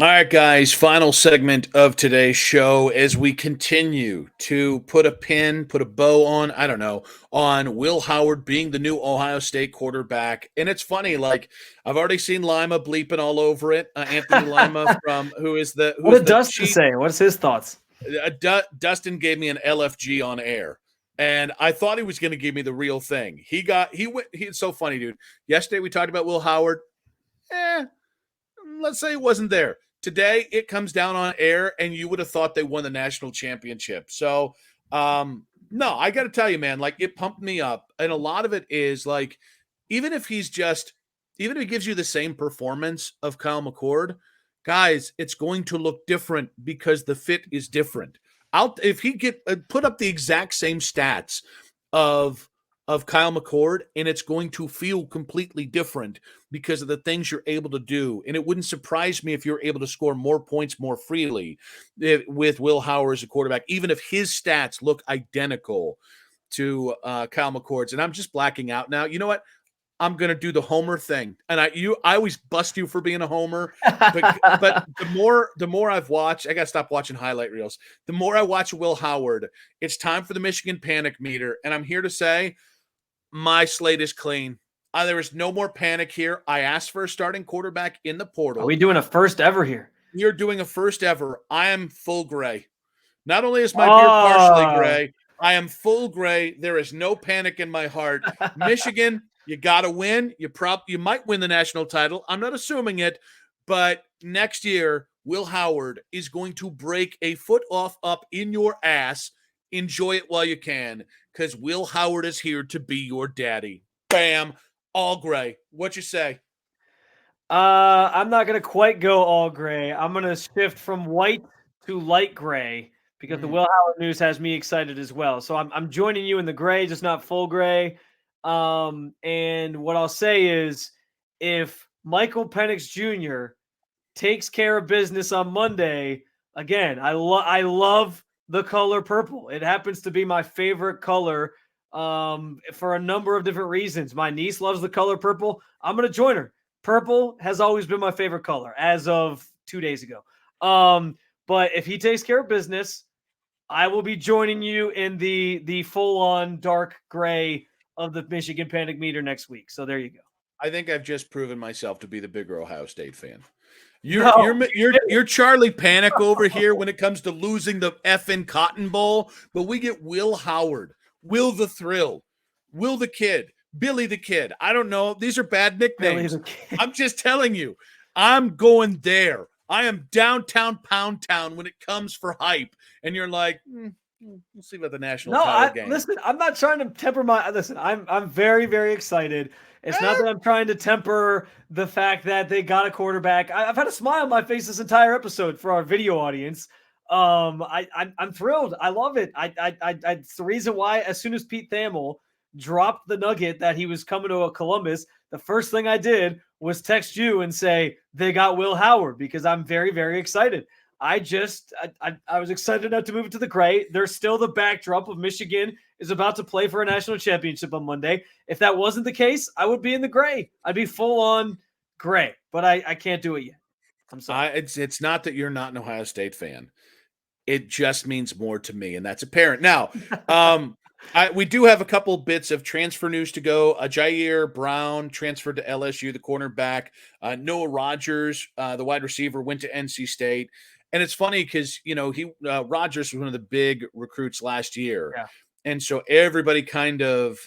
All right, guys, final segment of today's show as we continue to put a pin, put a bow on, I don't know, on Will Howard being the new Ohio State quarterback. And it's funny, like I've already seen Lima bleeping all over it. Anthony Lima from What who's did the Dustin chief. say? What's his thoughts? Dustin gave me an LFG on air. And I thought he was going to give me the real thing. It's so funny, dude. Yesterday we talked about Will Howard. Eh, let's say it wasn't there. Today it comes down on air, and you would have thought they won the national championship. So, no, I got to tell you, man, like it pumped me up, and a lot of it is like, even if he's just, even if he gives you the same performance of Kyle McCord, guys, it's going to look different because the fit is different. Out if he get put up the exact same stats of Kyle McCord, and it's going to feel completely different because of the things you're able to do. And it wouldn't surprise me if you're able to score more points more freely with Will Howard as a quarterback, even if his stats look identical to Kyle McCord's. And I'm just blacking out now. You know what? I'm gonna do the homer thing, and I always bust you for being a homer, but the more I've watched, I gotta stop watching highlight reels. The more I watch Will Howard, it's time for the Michigan panic meter, and I'm here to say my slate is clean. There is no more panic here. I asked for a starting quarterback in the Are portal. we doing a first ever here? You're doing a first ever. I am full gray. Not only is my beard partially Oh, gray, I am full gray. There is no panic in my heart. Michigan, you got to win. You might win the national title. I'm not assuming it, but next year Will Howard is going to break a foot off up in your ass. Enjoy it while you can, because Will Howard is here to be your daddy. Bam, all gray. What you say? I'm not gonna quite go all gray. I'm gonna shift from white to light gray because the Mm. Will Howard news has me excited as well. So I'm joining you in the gray, just not full gray. And what I'll say is, if Michael Penix Jr. takes care of business on Monday, again, I love the color purple. It happens to be my favorite color for a number of different reasons. My niece loves the color purple. I'm going to join her. Purple has always been my favorite color as of 2 days ago. But if he takes care of business, I will be joining you in the full-on dark gray of the Michigan Panic Meter next week. So there you go. I think I've just proven myself to be the bigger Ohio State fan. You're No, you're you're Charlie Panic over here when it comes to losing the effing Cotton Bowl, but we get Will Howard, Will the Thrill, Will the Kid, Billy the Kid. I don't know. These are bad Billy nicknames. the Kid. I'm just telling you. I'm going there. I am downtown Pound Town when it comes for hype, and you're like, we'll see about the national No, title game. listen. I'm not trying to temper my. Listen, I'm very very excited. It's not Eh, that I'm trying to temper the fact that they got a quarterback. I've had a smile on my face this entire episode for our video audience. I'm thrilled. I love it. It's the reason why as soon as Pete Thamel dropped the nugget that he was coming to a Columbus, the first thing I did was text you and say they got Will Howard because I'm very very excited. I was excited enough to move it to the gray. There's still the backdrop of Michigan is about to play for a national championship on Monday. If that wasn't the case, I would be in the gray. I'd be full on gray, but I can't do it yet. I'm sorry. it's not that you're not an Ohio State fan. It just means more to me, and that's apparent. Now, we do have a couple bits of transfer news to go. Jair Brown transferred to LSU, the cornerback. Noah Rogers, the wide receiver, went to NC State. And it's funny because Rogers was one of the big recruits last year, Yeah. and so everybody kind of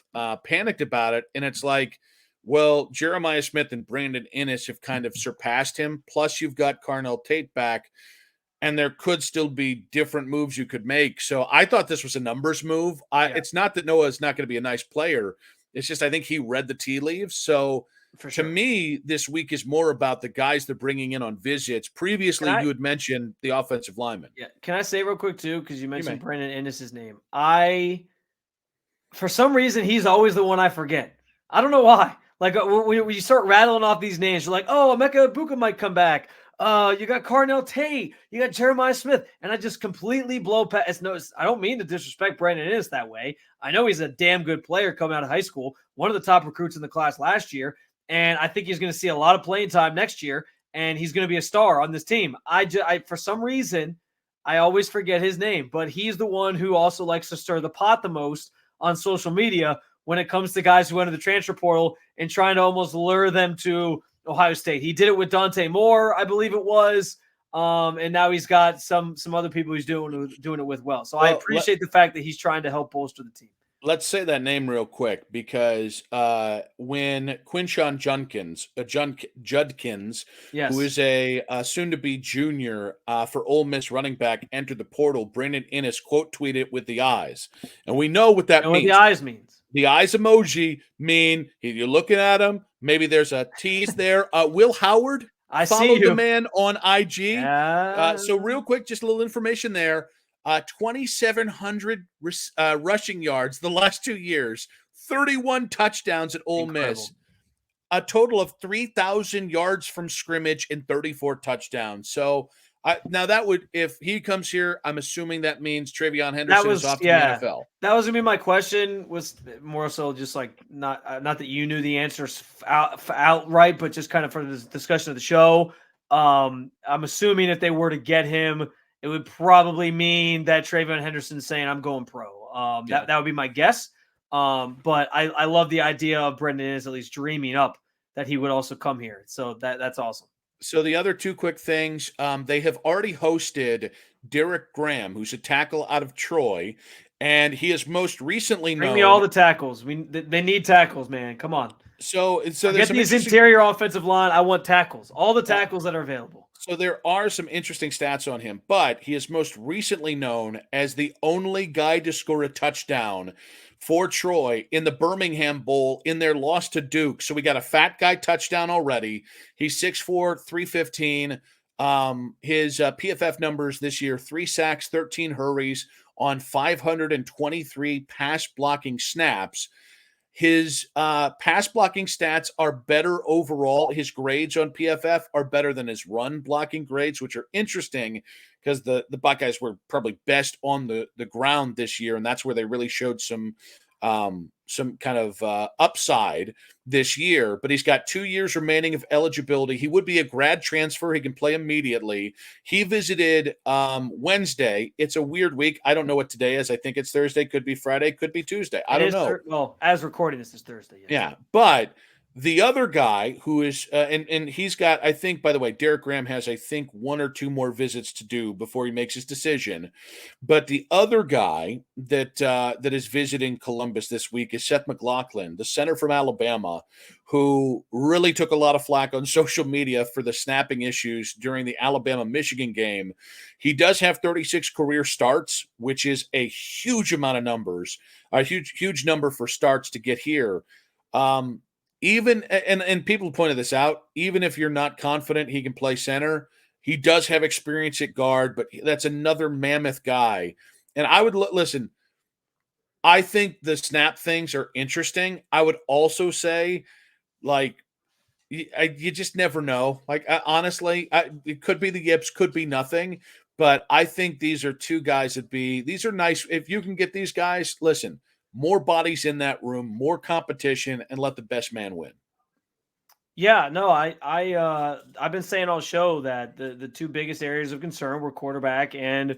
panicked about it. And it's like, well, Jeremiah Smith and Brandon Inniss have kind of surpassed him. Plus, you've got Carnell Tate back, and there could still be different moves you could make. So I thought this was a numbers move. Yeah. It's not that Noah is not going to be a nice player. It's just I think he read the tea leaves. So For to sure. me, this week is more about the guys they're bringing in on visits. Previously, you had mentioned the offensive lineman. Yeah. Can I say real quick too? Because you mentioned may. Brandon Ennis' name. For some reason, he's always the one I forget. I don't know why. Like when you start rattling off these names, you're like, oh, Emeka Ibuka might come back. You got Carnell Tate, you got Jeremiah Smith, and I just completely blow past. I don't mean to disrespect Brandon Inniss that way. I know he's a damn good player coming out of high school, one of the top recruits in the class last year, and I think he's going to see a lot of playing time next year. and he's going to be a star on this team. I for some reason, I always forget his name, but he's the one who also likes to stir the pot the most on social media when it comes to guys who enter the transfer portal and trying to almost lure them to Ohio State. He did it with Dante Moore, I believe it was. And now he's got some other people he's doing it with well. So I appreciate the fact that he's trying to help bolster the team. Let's say that name real quick because when Quinshon Judkins, Yes. who is a soon-to-be junior for Ole Miss running back, entered the portal, Brandon Innes quote tweeted with the eyes. And we know what that means. What the eyes means. The eyes emoji mean you're looking at him. Maybe there's a tease there. Will Howard, I follow see you. the man on IG. So real quick, just a little information there. 2,700 rushing yards the last 2 years, 31 touchdowns at Ole Miss, a total of 3,000 yards from scrimmage and 34 touchdowns. So now that would, if he comes here, I'm assuming that means TreVeyon Henderson is off to the NFL. That was gonna be my question. Was more so just like not that you knew the answers outright, but just kind of for the discussion of the show. I'm assuming if they were to get him, it would probably mean that TreVeyon Henderson's saying, I'm going pro. That would be my guess. But I love the idea of Brendan is at least dreaming up that he would also come here. So that's awesome. So the other two quick things, they have already hosted Derek Graham, who's a tackle out of Troy, and he is most recently known. Bring me all the tackles. They need tackles, man. Come on. So get these interior offensive line. I want tackles. All the tackles that are available. So there are some interesting stats on him, but he is most recently known as the only guy to score a touchdown for Troy in the Birmingham Bowl in their loss to Duke. So we got a fat guy touchdown already. He's 6'4", 315. His PFF numbers this year, 3 sacks, 13 hurries on 523 pass blocking snaps. His pass blocking stats are better overall. His grades on PFF are better than his run blocking grades, which are interesting because the Buckeyes were probably best on the ground this year, and that's where they really showed some kind of upside this year. But he's got 2 years remaining of eligibility. He would be a grad transfer. He can play immediately. He visited Wednesday. It's a weird week. I don't know what today is. I think it's Thursday. Could be Friday. Could be Tuesday. I don't know. Well, as recording this is Thursday. Yes. Yeah, but the other guy who is, and he's got, I think, by the way, Derek Graham has, I think, 1 or 2 more visits to do before he makes his decision. But the other guy that is visiting Columbus this week is Seth McLaughlin, the center from Alabama, who really took a lot of flack on social media for the snapping issues during the Alabama-Michigan game. He does have 36 career starts, which is a huge amount of numbers, a huge number for starts to get here. Even and people pointed this out, even if you're not confident he can play center, he does have experience at guard, but that's another mammoth guy. And I would listen, I think the snap things are interesting. I would also say, like, you just never know. Like, honestly, it could be the yips, could be nothing. But I think these are 2 guys these are nice. If you can get these guys, listen, more bodies in that room, more competition, and let the best man win. Yeah, no, I've been saying all show that the 2 biggest areas of concern were quarterback and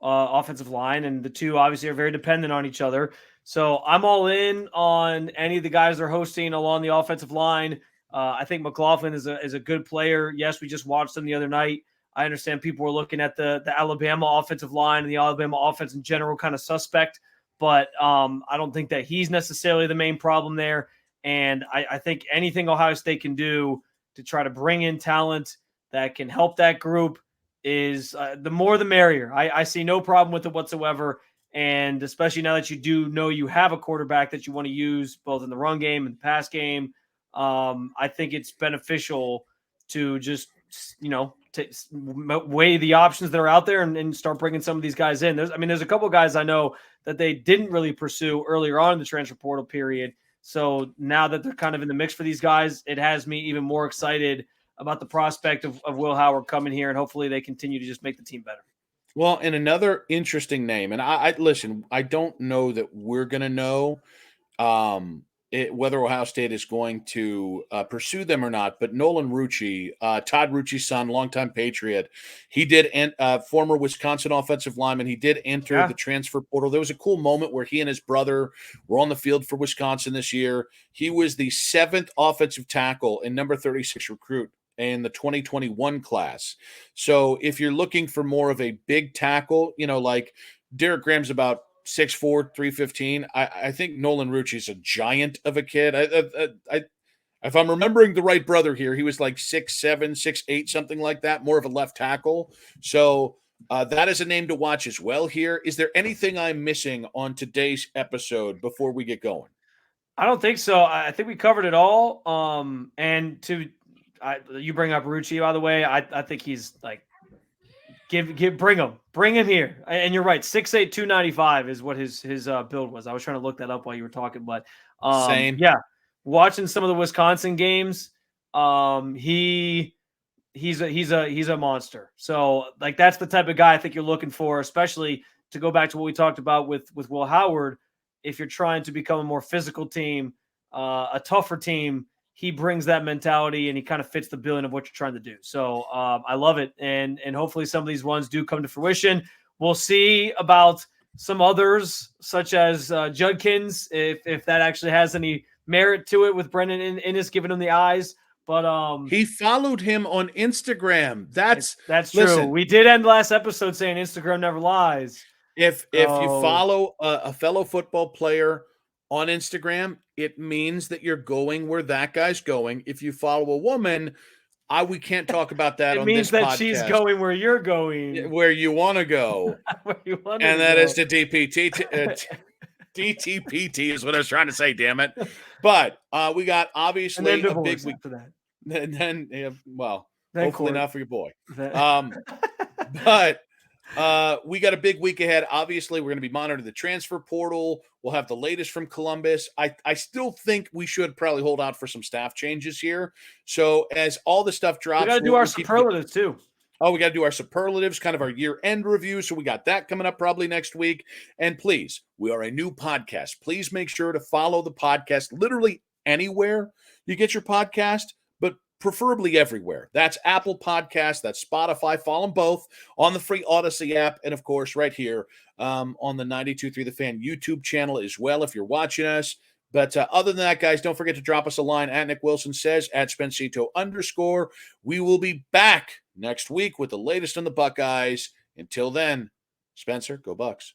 offensive line, and the 2 obviously are very dependent on each other. So I'm all in on any of the guys they're hosting along the offensive line. I think McLaughlin is a good player. Yes, we just watched him the other night. I understand people were looking at the Alabama offensive line and the Alabama offense in general kind of suspect. But I don't think that he's necessarily the main problem there. And I think anything Ohio State can do to try to bring in talent that can help that group is the more the merrier. I see no problem with it whatsoever. And especially now that you do know you have a quarterback that you want to use both in the run game and the pass game, I think it's beneficial to just, weigh the options that are out there and start bringing some of these guys in. There's a couple of guys I know that they didn't really pursue earlier on in the transfer portal period. So now that they're kind of in the mix for these guys, it has me even more excited about the prospect of Will Howard coming here, and hopefully they continue to just make the team better. Well, and another interesting name, and I listen, I don't know that we're going to know whether Ohio State is going to pursue them or not. But Nolan Rucci, Todd Rucci's son, longtime Patriot, he did, former Wisconsin offensive lineman, he did enter the transfer portal. There was a cool moment where he and his brother were on the field for Wisconsin this year. He was the 7th offensive tackle and number 36 recruit in the 2021 class. So if you're looking for more of a big tackle, like Derek Graham's about 6'4", 315. I think Nolan Rucci's a giant of a kid. If I'm remembering the right brother here, he was like 6'7", 6'8", something like that, more of a left tackle. So that is a name to watch as well here. Is there anything I'm missing on today's episode before we get going? I don't think so. I think we covered it all. And you bring up Rucci, by the way. I think he's like, bring him here. And you're right, 6'8", 295 is what his build was. I was trying to look that up while you were talking, but Same. Yeah, watching some of the Wisconsin games, he's a monster. So like that's the type of guy I think you're looking for, especially to go back to what we talked about with Will Howard. If you're trying to become a more physical team, a tougher team, he brings that mentality and he kind of fits the billing of what you're trying to do. So I love it. And hopefully some of these ones do come to fruition. We'll see about some others, such as Judkins, if that actually has any merit to it with Brendan Innes giving him the eyes. But he followed him on Instagram. That's true. Listen, we did end last episode saying Instagram never lies. If you follow a fellow football player on Instagram, it means that you're going where that guy's going. If you follow a woman, we can't talk about that on this podcast. It means that she's going where you're going. Where you want to go. That is the DTPT is what I was trying to say, damn it. But we got obviously a big week. For that. Then hopefully court. not for your boy. But we got a big week ahead. Obviously, we're going to be monitoring the transfer portal. We'll have the latest from Columbus. I still think we should probably hold out for some staff changes here. So as all the stuff drops, we got to do our superlatives too. Oh, we got to do our superlatives, kind of our year-end review. So we got that coming up probably next week. And please, we are a new podcast. Please make sure to follow the podcast literally anywhere you get your podcast, but preferably everywhere. That's Apple Podcasts, that's Spotify. Follow them both on the free Odyssey app, and of course, right here on the 92.3 The Fan YouTube channel as well if you're watching us. But other than that, guys, don't forget to drop us a line at Nick Wilson Says, at Spencito_. We will be back next week with the latest on the Buckeyes. Until then, Spencer, go Bucks.